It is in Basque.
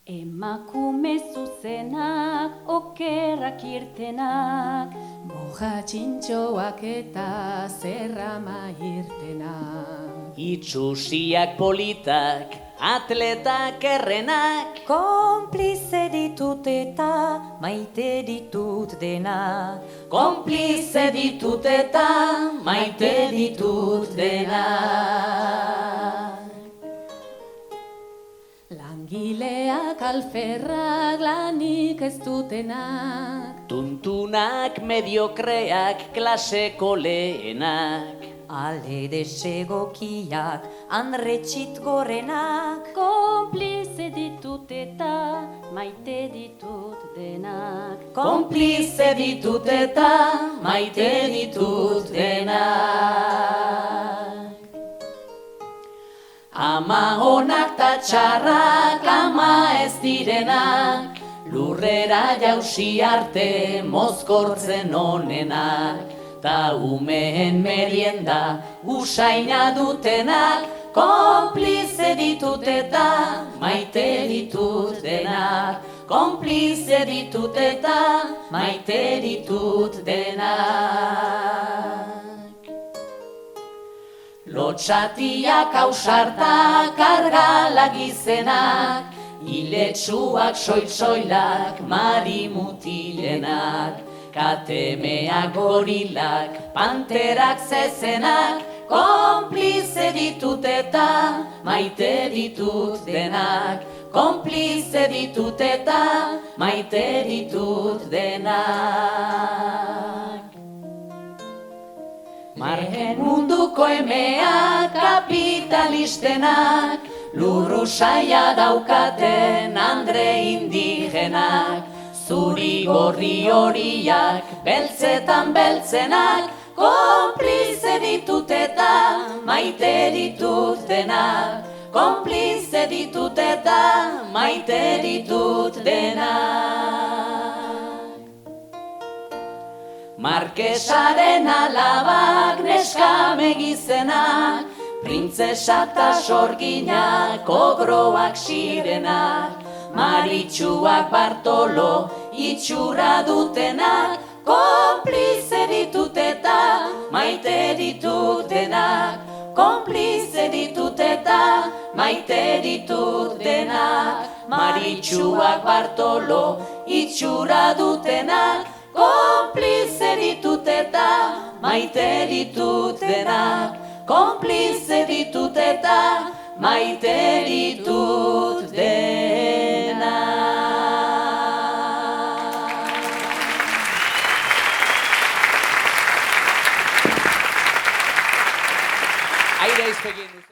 Emakume zuzenak, okerrak irtenak, moja txintxoak eta zerrama irtenak. Itxusiak politak, atletak errenak, Konplize ditut eta maite ditut denak. konplize ditut eta maite ditut denak. Langileak alferrak lanik ez dutenak, Tuntunak, mediokreak, klaseko lehenak, Ale desegokiak, andretxit gorenak. konplize ditut eta maite ditut denak. konplize ditut eta maite ditut denak. Ama onak ta txarrak, ama ez direnak, lurrera jausi arte mozkortzen onenak, ta umeen merienda usaina dutenak, konplize ditut eta maite ditut denak, konplize ditut eta maite ditut denak. Lotxatiak ausartak argalak izenak, iletsuak soil-soilak marimutilenak, katemeak gorilak, panterak zezenak, konplize ditut eta maite ditut denak, konplize ditut eta maite ditut denak. Margen munduko emeak kapitalistenak, lurru saia daukaten andre indigenak, zuri gorri horiak beltzetan beltzenak, konplize ditut eta maite ditut denak, konplize ditut eta maite ditut denak. Markesaren alabak neskame gizenak, printzesa ta sorginak, ogroak sirenak, maritxuak Bartolo itxura dutenak, konplize ditut eta maite ditut denak, konplize ditut eta maite ditut denak, maritxuak Bartolo itxura dutenak, konplize ditut eta maite ditut denak, konplize ditut eta maite ditut denak. Aire izpegin.